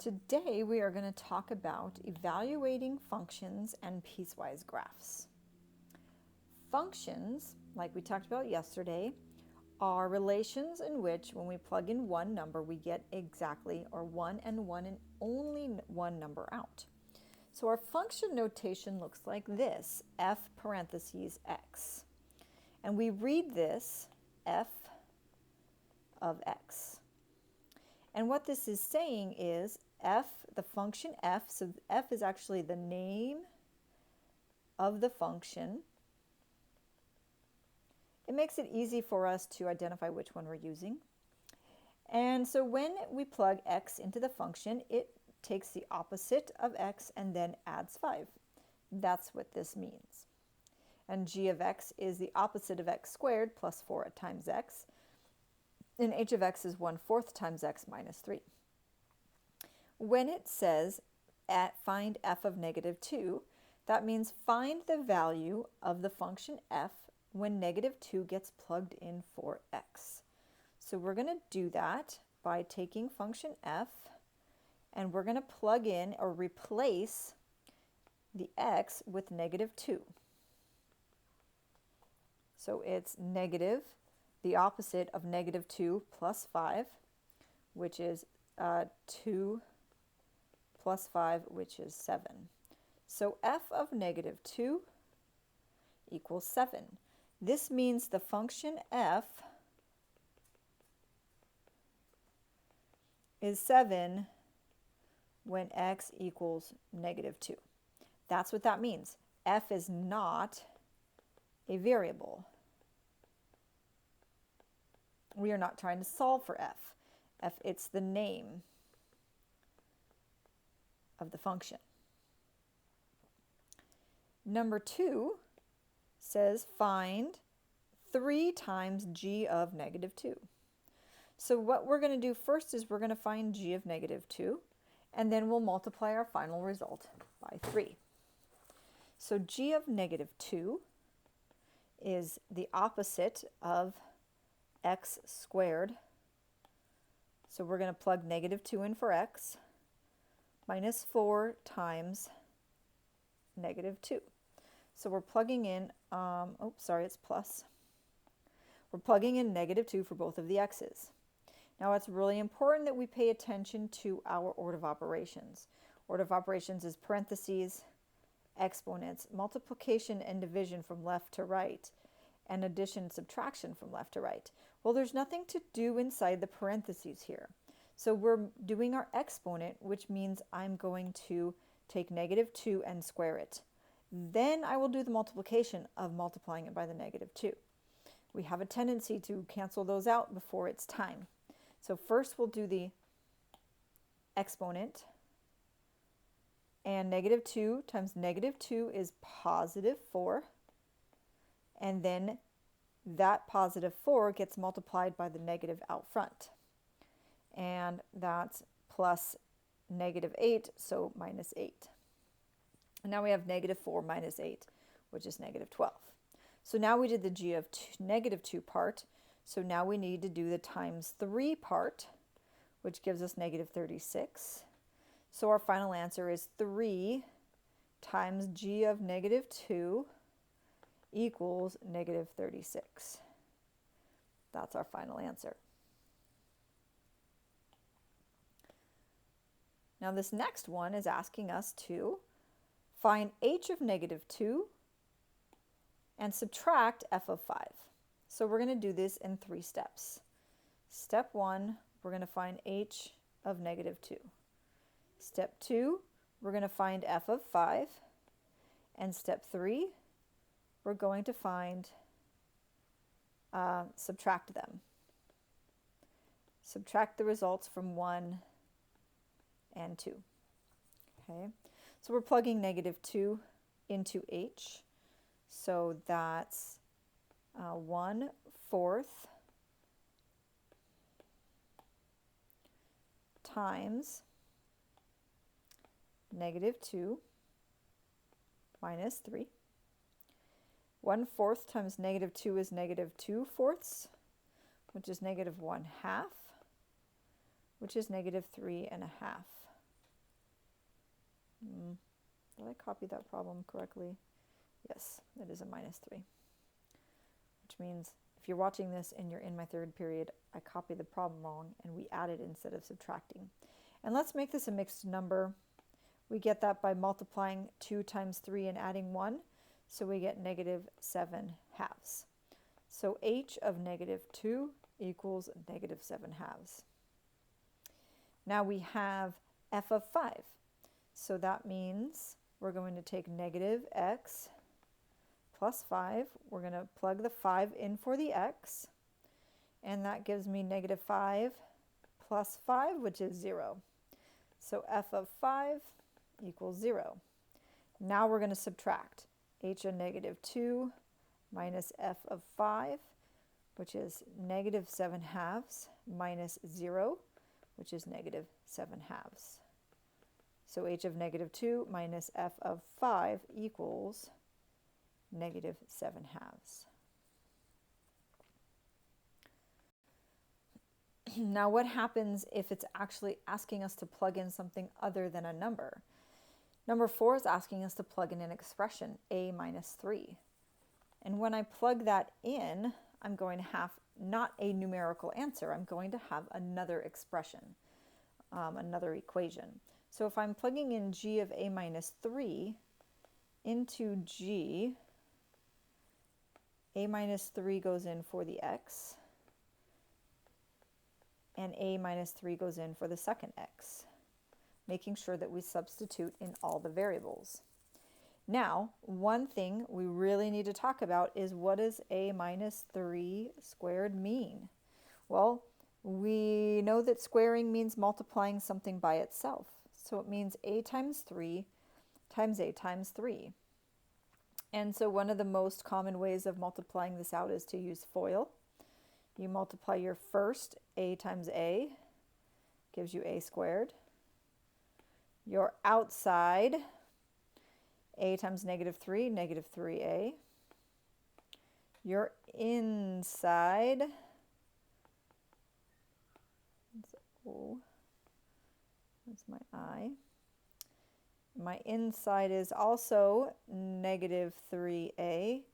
Today we are going to talk about evaluating functions and piecewise graphs. Functions, like we talked about yesterday, are relations in which when we plug in one number we get exactly or one and only one number out. So our function notation looks like this, f parentheses x. And we read this f of x. And what this is saying is f, the function f, so f is actually the name of the function. It makes it easy for us to identify which one we're using. And so when we plug x into the function, it takes the opposite of x and then adds 5. That's what this means. And g of x is the opposite of x squared plus 4 times x. And h of x is 1/4 times x minus 3. When it says find f of -2, that means find the value of the function f when -2 gets plugged in for x. So we're going to do that by taking function f and we're going to plug in or replace the x with -2. So it's negative, the opposite of -2 plus 5, which is 2 plus 5, which is 7. So f of -2 equals 7. This means the function f is 7 when x equals -2. That's what that means. F is not a variable. We are not trying to solve for f. It's the name of the function. Number 2 says find 3 times g of -2. So what we're going to do first is we're going to find g of -2, and then we'll multiply our final result by 3. So g of -2 is the opposite of x squared. So we're going to plug -2 in for x, minus 4 times -2. So we're plugging in, it's plus. We're plugging in -2 for both of the x's. Now it's really important that we pay attention to our order of operations. Order of operations is parentheses, exponents, multiplication and division from left to right, and addition and subtraction from left to right. Well, there's nothing to do inside the parentheses here. So we're doing our exponent, which means I'm going to take -2 and square it. Then I will do the multiplication of multiplying it by the -2. We have a tendency to cancel those out before it's time. So first we'll do the exponent, and -2 times -2 is +4, and then that +4 gets multiplied by the negative out front, and that's plus -8, so -8. And now we have -4 minus 8, which is -12. So now we did the g of -2 part, so now we need to do the times 3 part, which gives us -36. So our final answer is 3 times g of -2 equals -36. That's our final answer. Now this next one is asking us to find h of -2 and subtract f of 5. So we're going to do this in 3 steps. Step 1, we're going to find h of -2. Step 2, we're going to find f of 5. And step 3, we're going to find, subtract them. Subtract the results from 1 and 2. Okay, so we're plugging -2 into h. So that's 1/4 times -2 minus 3. 1/4 times -2 is -2/4, which is -1/2, which is -3 1/2. Did I copy that problem correctly? Yes, it is a -3. Which means if you're watching this and you're in my third period, I copied the problem wrong and we added instead of subtracting. And let's make this a mixed number. We get that by multiplying 2 times 3 and adding 1. So we get -7/2. So h of -2 equals -7/2. Now we have f of 5. So that means we're going to take -x plus 5. We're going to plug the 5 in for the x. And that gives me -5 plus 5, which is 0. So f of 5 equals 0. Now we're going to subtract h of -2 minus f of 5, which is -7/2 minus 0, which is -7/2. So h of -2 minus f of 5 equals -7/2. Now what happens if it's actually asking us to plug in something other than a number? Number 4 is asking us to plug in an expression, a minus 3. And when I plug that in, I'm going to have not a numerical answer. I'm going to have another expression, another equation. So if I'm plugging in g of a minus 3 into g, a minus 3 goes in for the x, and a minus 3 goes in for the second x, making sure that we substitute in all the variables. Now, one thing we really need to talk about is, what does a minus 3 squared mean? Well, we know that squaring means multiplying something by itself. So it means a times 3 times a times 3. And so one of the most common ways of multiplying this out is to use FOIL. You multiply your first a times a, gives you a squared. Your outside, a times -3, -3a. Your inside, that's my I. My inside is also -3a,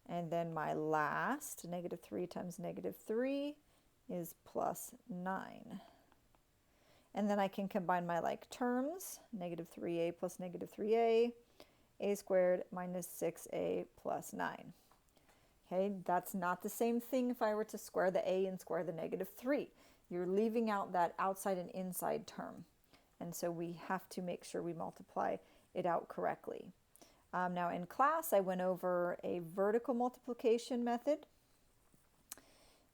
and then my last, -3 times -3, is +9. And then I can combine my like terms, -3a plus -3a, a squared minus 6a plus 9. Okay, that's not the same thing if I were to square the a and square the -3. You're leaving out that outside and inside term. And so we have to make sure we multiply it out correctly. Now in class, I went over a vertical multiplication method.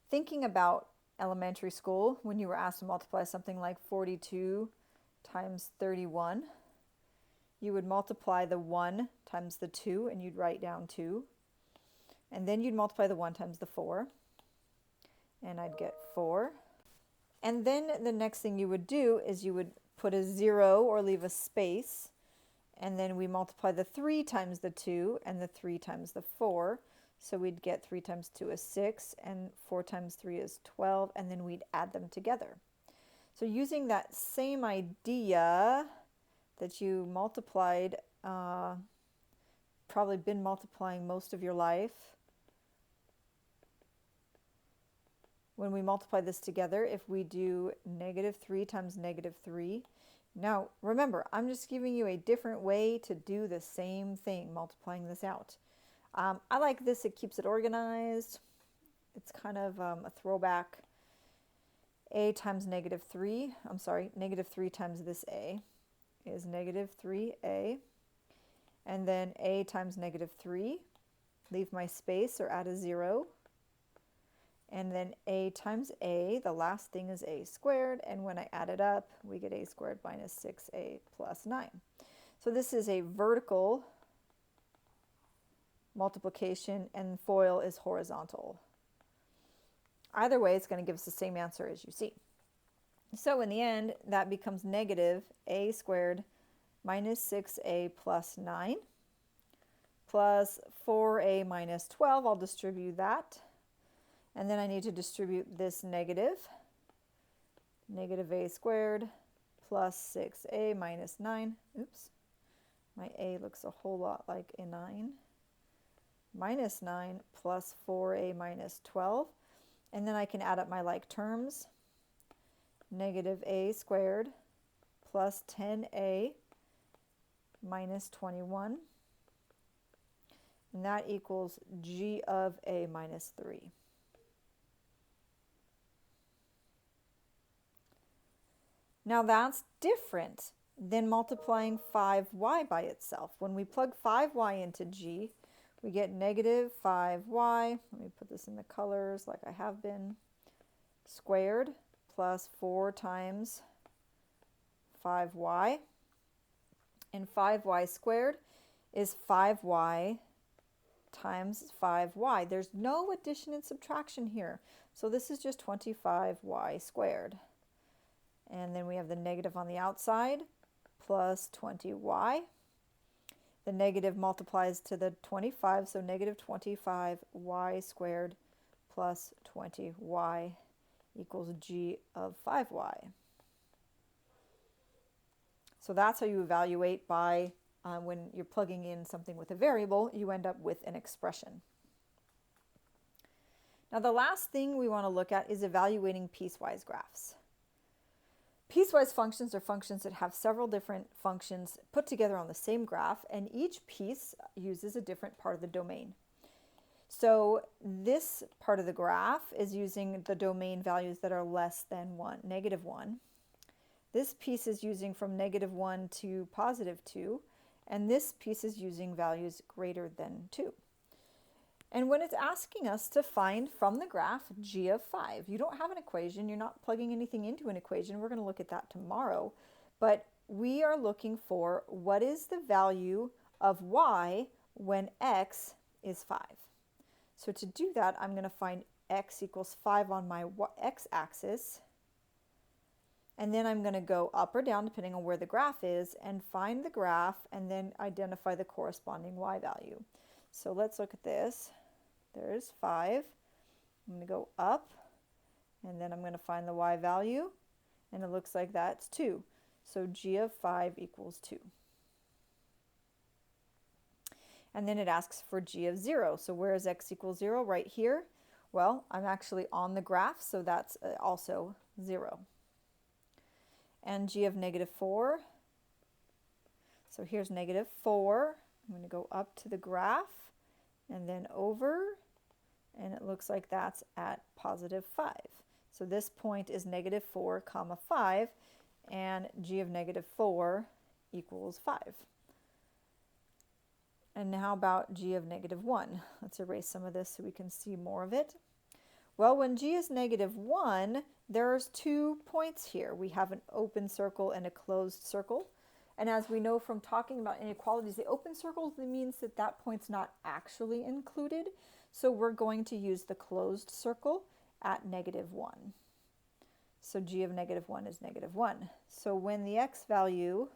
Thinking about elementary school, when you were asked to multiply something like 42 times 31, you would multiply the 1 times the 2, and you'd write down 2. And then you'd multiply the 1 times the 4, and I'd get 4. And then the next thing you would do is you would put a 0 or leave a space, and then we multiply the 3 times the 2 and the 3 times the 4. So we'd get 3 times 2 is 6, and 4 times 3 is 12, and then we'd add them together. So using that same idea that you multiplied, probably been multiplying most of your life, when we multiply this together, if we do -3 times -3, now remember, I'm just giving you a different way to do the same thing, multiplying this out. I like this, it keeps it organized. It's kind of a throwback. A times -3, I'm sorry, -3 times this a is -3a. And then a times -3, leave my space or add a 0. And then a times a, the last thing is a squared, and when I add it up, we get a squared minus 6a plus 9. So this is a vertical multiplication, and FOIL is horizontal. Either way, it's going to give us the same answer as you see. So in the end, that becomes -a squared minus 6a plus 9 plus 4a minus 12. I'll distribute that. And then I need to distribute this negative. -a squared plus 6a minus 9. Oops. My a looks a whole lot like a 9. Minus 9 plus 4a minus 12. And then I can add up my like terms. Negative a squared plus 10a minus 21. And that equals g of a minus 3. Now that's different than multiplying 5y by itself. When we plug 5y into g, we get negative 5y, let me put this in the colors like I have been, squared plus 4 times 5y. And 5y squared is 5y times 5y. There's no addition and subtraction here. So this is just 25y squared. And then we have the negative on the outside plus 20y. The negative multiplies to the 25, so negative 25y squared plus 20y equals g of 5y. So that's how you evaluate by when you're plugging in something with a variable, you end up with an expression. Now the last thing we want to look at is evaluating piecewise graphs. Piecewise functions are functions that have several different functions put together on the same graph, and each piece uses a different part of the domain. So this part of the graph is using the domain values that are less than 1, negative 1. This piece is using from negative 1 to positive 2, and this piece is using values greater than 2. And when it's asking us to find from the graph g of 5, you don't have an equation, you're not plugging anything into an equation, we're going to look at that tomorrow, but we are looking for what is the value of y when x is 5. So to do that, I'm going to find x equals 5 on my x-axis, and then I'm going to go up or down depending on where the graph is and find the graph and then identify the corresponding y value. So let's look at this. There's 5. I'm going to go up, and then I'm going to find the y value, and it looks like that's 2. So g of 5 equals 2. And then it asks for g of 0. So where is x equals 0? Right here. Well, I'm actually on the graph, so that's also 0. And g of negative 4. So here's negative 4. I'm going to go up to the graph and then over, and it looks like that's at positive 5. So this point is negative 4 comma 5, and g of negative 4 equals 5. And how about g of negative 1? Let's erase some of this so we can see more of it. Well, when g is negative 1, there's 2 points here. We have an open circle and a closed circle. And as we know from talking about inequalities, the open circle means that that point's not actually included. So we're going to use the closed circle at negative 1. So g of negative 1 is negative 1. So when the x value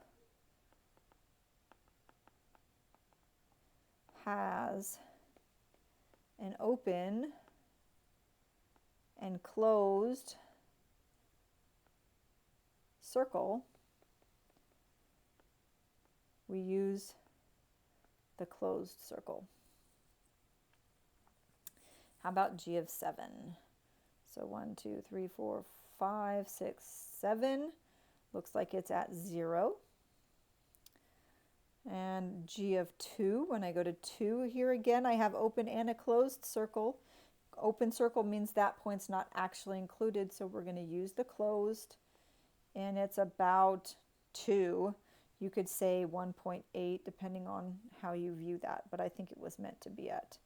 has an open and closed circle, we use the closed circle. How about g of 7? So 1, 2, 3, 4, 5, 6, 7. Looks like it's at 0. And g of 2, when I go to 2 here again, I have open and a closed circle. Open circle means that point's not actually included, so we're going to use the closed, and it's about 2. You could say 1.8 depending on how you view that, but I think it was meant to be at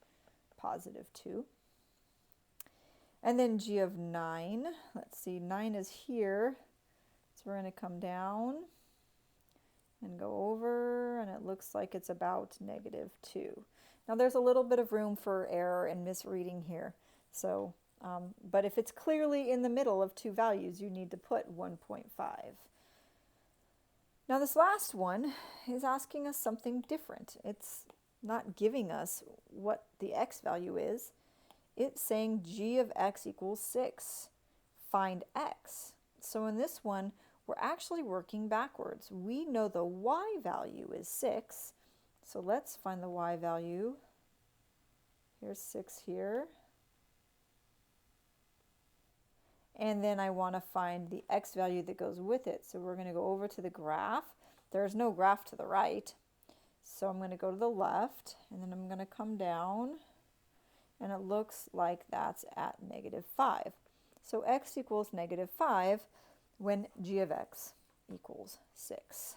positive 2. And then g of 9, let's see, 9 is here, so we're going to come down and go over, and it looks like it's about negative 2. Now there's a little bit of room for error and misreading here, so but if it's clearly in the middle of 2 values, you need to put 1.5. Now this last one is asking us something different. It's not giving us what the x value is. It's saying g of x equals 6. Find x. So in this one, we're actually working backwards. We know the y value is 6, so let's find the y value. Here's 6 here. And then I want to find the x value that goes with it. So we're going to go over to the graph. There's no graph to the right. So I'm going to go to the left, and then I'm going to come down, and it looks like that's at -5. So x equals -5 when g of x equals 6.